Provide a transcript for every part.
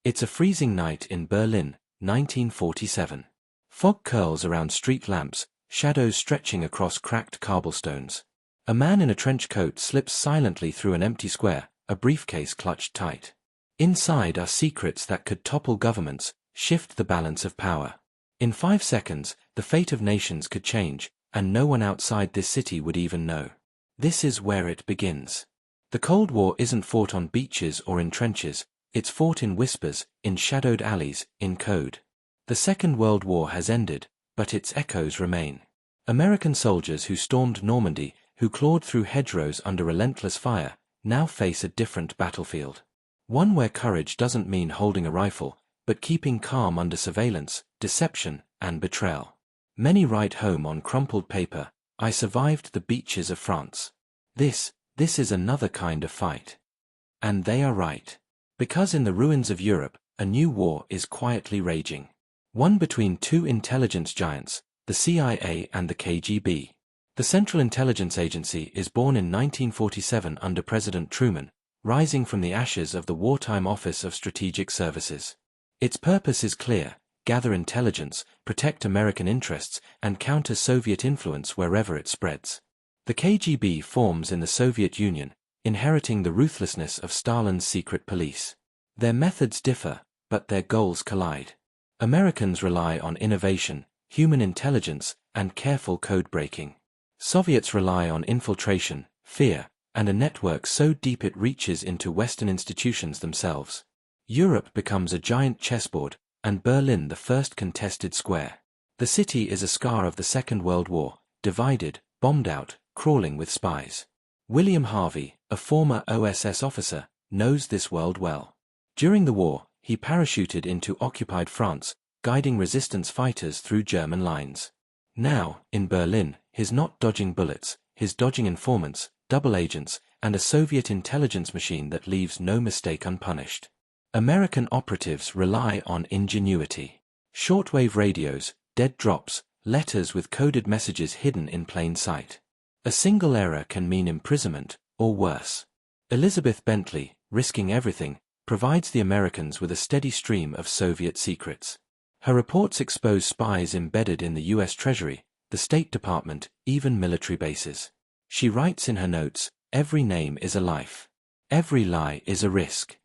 It's a freezing night in Berlin, 1947. Fog curls around street lamps, shadows stretching across cracked cobblestones. A man in a trench coat slips silently through an empty square, a briefcase clutched tight. Inside are secrets that could topple governments, shift the balance of power. In 5 seconds, the fate of nations could change, and no one outside this city would even know. This is where it begins. The Cold War isn't fought on beaches or in trenches, it's fought in whispers, in shadowed alleys, in code. The Second World War has ended, but its echoes remain. American soldiers who stormed Normandy, who clawed through hedgerows under relentless fire, now face a different battlefield. One where courage doesn't mean holding a rifle, but keeping calm under surveillance, deception, and betrayal. Many write home on crumpled paper, "I survived the beaches of France." This is another kind of fight. And they are right. Because in the ruins of Europe, a new war is quietly raging. One between two intelligence giants, the CIA and the KGB. The Central Intelligence Agency is born in 1947 under President Truman, rising from the ashes of the wartime Office of Strategic Services. Its purpose is clear: gather intelligence, protect American interests, and counter Soviet influence wherever it spreads. The KGB forms in the Soviet Union, inheriting the ruthlessness of Stalin's secret police. Their methods differ, but their goals collide. Americans rely on innovation, human intelligence, and careful code-breaking. Soviets rely on infiltration, fear, and a network so deep it reaches into Western institutions themselves. Europe becomes a giant chessboard, and Berlin the first contested square. The city is a scar of the Second World War, divided, bombed out, crawling with spies. William Harvey, a former OSS officer, knows this world well. During the war, he parachuted into occupied France, guiding resistance fighters through German lines. Now, in Berlin, he's not dodging bullets, he's dodging informants, double agents, and a Soviet intelligence machine that leaves no mistake unpunished. American operatives rely on ingenuity. Shortwave radios, dead drops, letters with coded messages hidden in plain sight. A single error can mean imprisonment, or worse. Elizabeth Bentley, risking everything, provides the Americans with a steady stream of Soviet secrets. Her reports expose spies embedded in the U.S. Treasury, the State Department, even military bases. She writes in her notes, "Every name is a life. Every lie is a risk."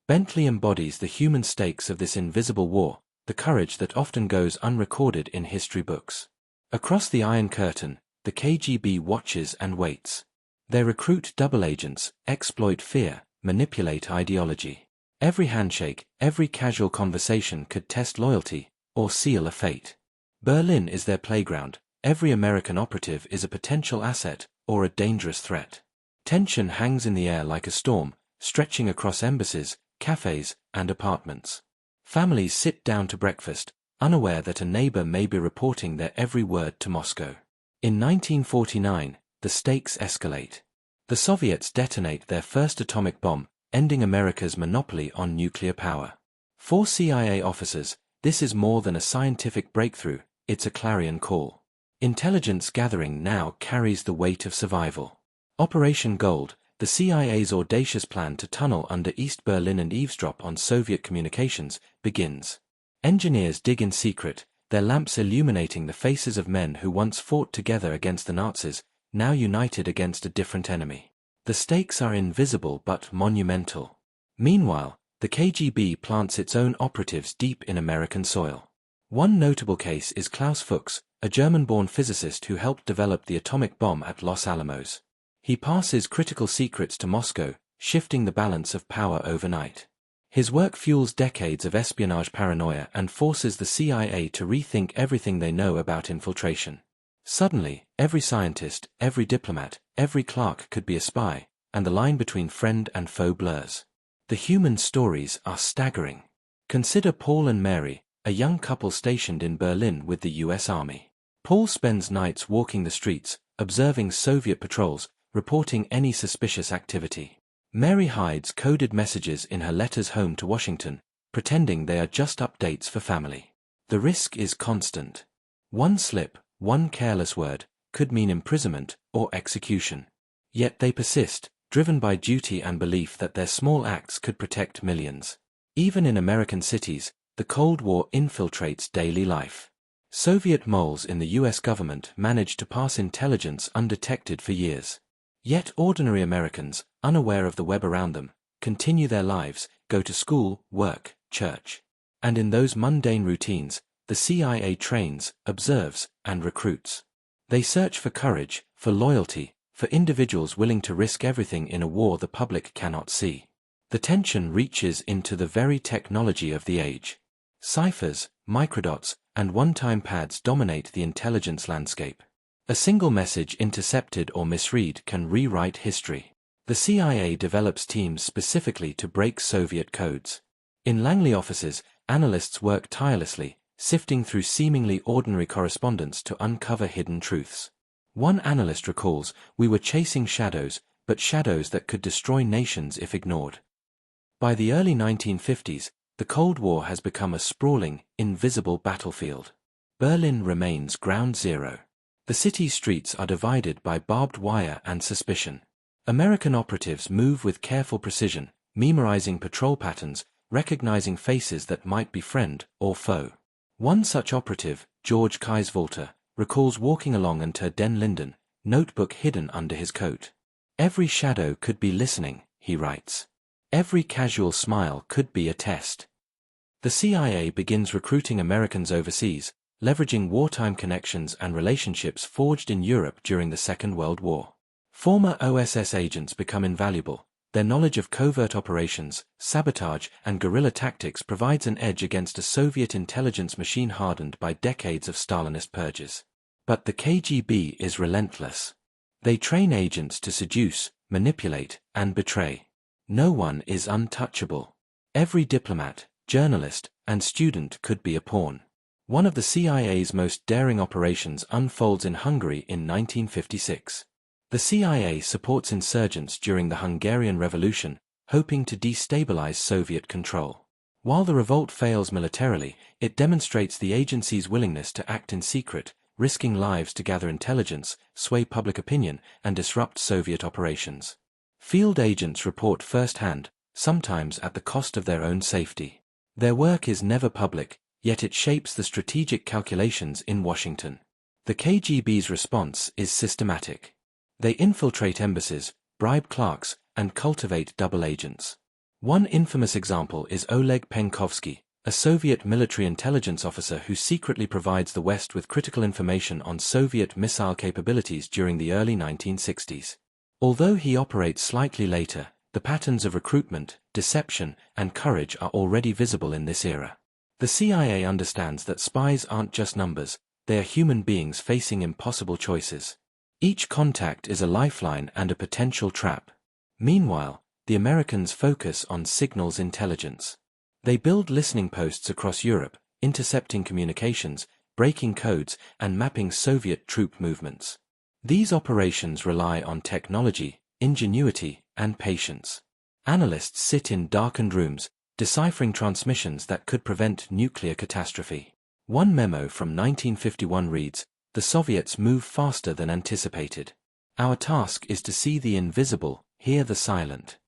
Bentley embodies the human stakes of this invisible war, the courage that often goes unrecorded in history books. Across the Iron Curtain, the KGB watches and waits. They recruit double agents, exploit fear, manipulate ideology. Every handshake, every casual conversation could test loyalty, or seal a fate. Berlin is their playground. Every American operative is a potential asset, or a dangerous threat. Tension hangs in the air like a storm, stretching across embassies, cafes, and apartments. Families sit down to breakfast, unaware that a neighbor may be reporting their every word to Moscow. In 1949, the stakes escalate. The Soviets detonate their first atomic bomb, ending America's monopoly on nuclear power. For CIA officers, this is more than a scientific breakthrough, it's a clarion call. Intelligence gathering now carries the weight of survival. Operation Gold, the CIA's audacious plan to tunnel under East Berlin and eavesdrop on Soviet communications, begins. Engineers dig in secret, their lamps illuminating the faces of men who once fought together against the Nazis, now united against a different enemy. The stakes are invisible but monumental. Meanwhile, the KGB plants its own operatives deep in American soil. One notable case is Klaus Fuchs, a German-born physicist who helped develop the atomic bomb at Los Alamos. He passes critical secrets to Moscow, shifting the balance of power overnight. His work fuels decades of espionage paranoia and forces the CIA to rethink everything they know about infiltration. Suddenly, every scientist, every diplomat, every clerk could be a spy, and the line between friend and foe blurs. The human stories are staggering. Consider Paul and Mary, a young couple stationed in Berlin with the US Army. Paul spends nights walking the streets, observing Soviet patrols, reporting any suspicious activity. Mary hides coded messages in her letters home to Washington, pretending they are just updates for family. The risk is constant. One slip, one careless word, could mean imprisonment or execution. Yet they persist, driven by duty and belief that their small acts could protect millions. Even in American cities, the Cold War infiltrates daily life. Soviet moles in the US government managed to pass intelligence undetected for years. Yet ordinary Americans, unaware of the web around them, continue their lives, go to school, work, church. And in those mundane routines, the CIA trains, observes, and recruits. They search for courage, for loyalty, for individuals willing to risk everything in a war the public cannot see. The tension reaches into the very technology of the age. Ciphers, microdots, and one-time pads dominate the intelligence landscape. A single message intercepted or misread can rewrite history. The CIA develops teams specifically to break Soviet codes. In Langley offices, analysts work tirelessly, sifting through seemingly ordinary correspondence to uncover hidden truths. One analyst recalls, "We were chasing shadows, but shadows that could destroy nations if ignored." By the early 1950s, the Cold War has become a sprawling, invisible battlefield. Berlin remains ground zero. The city's streets are divided by barbed wire and suspicion. American operatives move with careful precision, memorizing patrol patterns, recognizing faces that might be friend or foe. One such operative, George Kaisvalter, recalls walking along until Den Linden, notebook hidden under his coat. "Every shadow could be listening," he writes. "Every casual smile could be a test." The CIA begins recruiting Americans overseas, leveraging wartime connections and relationships forged in Europe during the Second World War. Former OSS agents become invaluable. Their knowledge of covert operations, sabotage, and guerrilla tactics provides an edge against a Soviet intelligence machine hardened by decades of Stalinist purges. But the KGB is relentless. They train agents to seduce, manipulate, and betray. No one is untouchable. Every diplomat, journalist, and student could be a pawn. One of the CIA's most daring operations unfolds in Hungary in 1956. The CIA supports insurgents during the Hungarian Revolution, hoping to destabilize Soviet control. While the revolt fails militarily, it demonstrates the agency's willingness to act in secret, risking lives to gather intelligence, sway public opinion, and disrupt Soviet operations. Field agents report firsthand, sometimes at the cost of their own safety. Their work is never public, yet it shapes the strategic calculations in Washington. The KGB's response is systematic. They infiltrate embassies, bribe clerks, and cultivate double agents. One infamous example is Oleg Penkovsky, a Soviet military intelligence officer who secretly provides the West with critical information on Soviet missile capabilities during the early 1960s. Although he operates slightly later, the patterns of recruitment, deception, and courage are already visible in this era. The CIA understands that spies aren't just numbers, they are human beings facing impossible choices. Each contact is a lifeline and a potential trap. Meanwhile, the Americans focus on signals intelligence. They build listening posts across Europe, intercepting communications, breaking codes, and mapping Soviet troop movements. These operations rely on technology, ingenuity, and patience. Analysts sit in darkened rooms, deciphering transmissions that could prevent nuclear catastrophe. One memo from 1951 reads, "The Soviets move faster than anticipated. Our task is to see the invisible, hear the silent."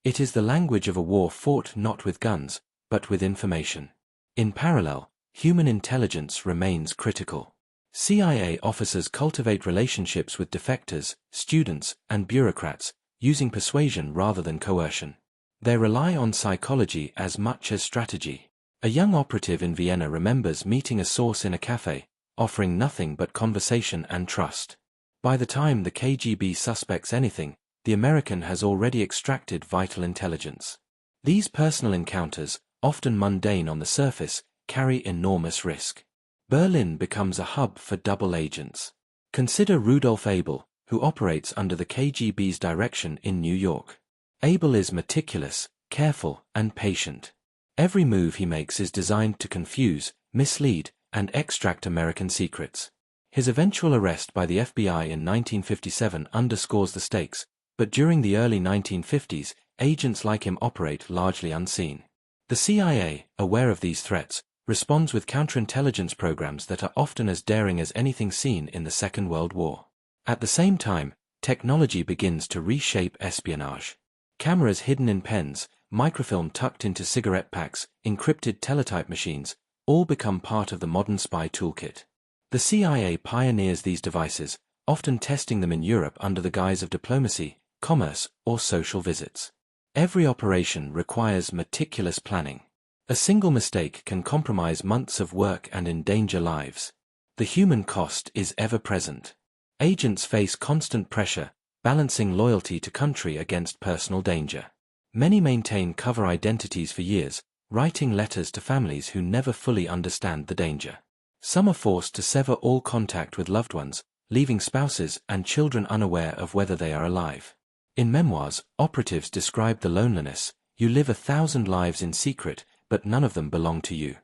It is the language of a war fought not with guns, but with information. In parallel, human intelligence remains critical. CIA officers cultivate relationships with defectors, students, and bureaucrats, using persuasion rather than coercion. They rely on psychology as much as strategy. A young operative in Vienna remembers meeting a source in a cafe, offering nothing but conversation and trust. By the time the KGB suspects anything, the American has already extracted vital intelligence. These personal encounters, often mundane on the surface, carry enormous risk. Berlin becomes a hub for double agents. Consider Rudolf Abel, who operates under the KGB's direction in New York. Abel is meticulous, careful, and patient. Every move he makes is designed to confuse, mislead, and extract American secrets. His eventual arrest by the FBI in 1957 underscores the stakes, but during the early 1950s, agents like him operate largely unseen. The CIA, aware of these threats, responds with counterintelligence programs that are often as daring as anything seen in the Second World War. At the same time, technology begins to reshape espionage. Cameras hidden in pens, microfilm tucked into cigarette packs, encrypted teletype machines, all become part of the modern spy toolkit. The CIA pioneers these devices, often testing them in Europe under the guise of diplomacy, commerce, or social visits. Every operation requires meticulous planning. A single mistake can compromise months of work and endanger lives. The human cost is ever present. Agents face constant pressure, balancing loyalty to country against personal danger. Many maintain cover identities for years, writing letters to families who never fully understand the danger. Some are forced to sever all contact with loved ones, leaving spouses and children unaware of whether they are alive. In memoirs, operatives describe the loneliness. You live 1,000 lives in secret, but none of them belong to you.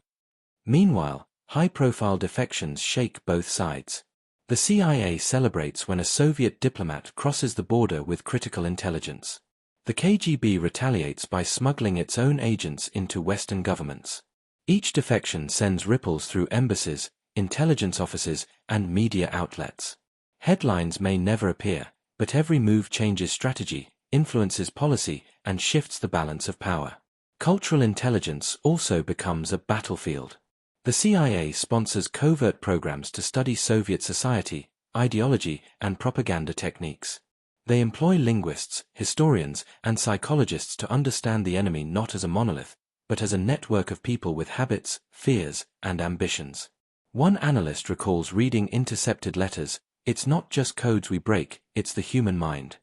Meanwhile, high-profile defections shake both sides. The CIA celebrates when a Soviet diplomat crosses the border with critical intelligence. The KGB retaliates by smuggling its own agents into Western governments. Each defection sends ripples through embassies, intelligence offices, and media outlets. Headlines may never appear, but every move changes strategy, influences policy, and shifts the balance of power. Cultural intelligence also becomes a battlefield. The CIA sponsors covert programs to study Soviet society, ideology, and propaganda techniques. They employ linguists, historians, and psychologists to understand the enemy not as a monolith, but as a network of people with habits, fears, and ambitions. One analyst recalls reading intercepted letters, "It's not just codes we break, it's the human mind."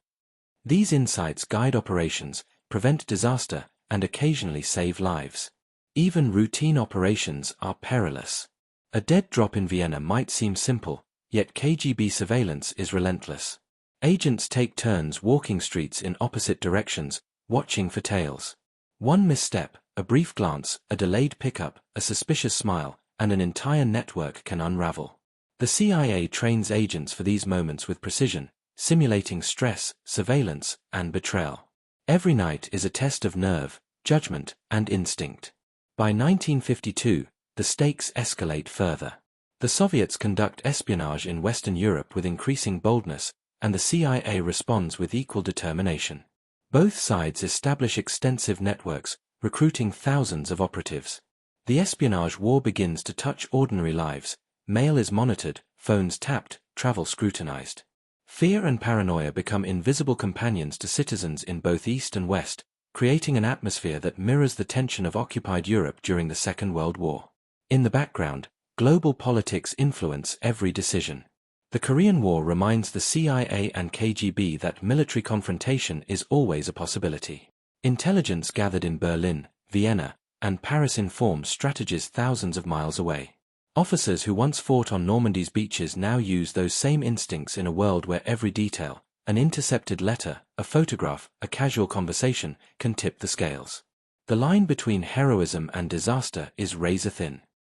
These insights guide operations, prevent disaster, and occasionally save lives. Even routine operations are perilous. A dead drop in Vienna might seem simple, yet KGB surveillance is relentless. Agents take turns walking streets in opposite directions, watching for tails. One misstep, a brief glance, a delayed pickup, a suspicious smile, and an entire network can unravel. The CIA trains agents for these moments with precision, simulating stress, surveillance, and betrayal. Every night is a test of nerve, judgment, and instinct. By 1952, the stakes escalate further. The Soviets conduct espionage in Western Europe with increasing boldness, and the CIA responds with equal determination. Both sides establish extensive networks, recruiting thousands of operatives. The espionage war begins to touch ordinary lives. Mail is monitored, phones tapped, travel scrutinized. Fear and paranoia become invisible companions to citizens in both East and West, creating an atmosphere that mirrors the tension of occupied Europe during the Second World War. In the background, global politics influence every decision. The Korean War reminds the CIA and KGB that military confrontation is always a possibility. Intelligence gathered in Berlin, Vienna, and Paris informs strategies thousands of miles away. Officers who once fought on Normandy's beaches now use those same instincts in a world where every detail, an intercepted letter, a photograph, a casual conversation, can tip the scales. The line between heroism and disaster is razor thin.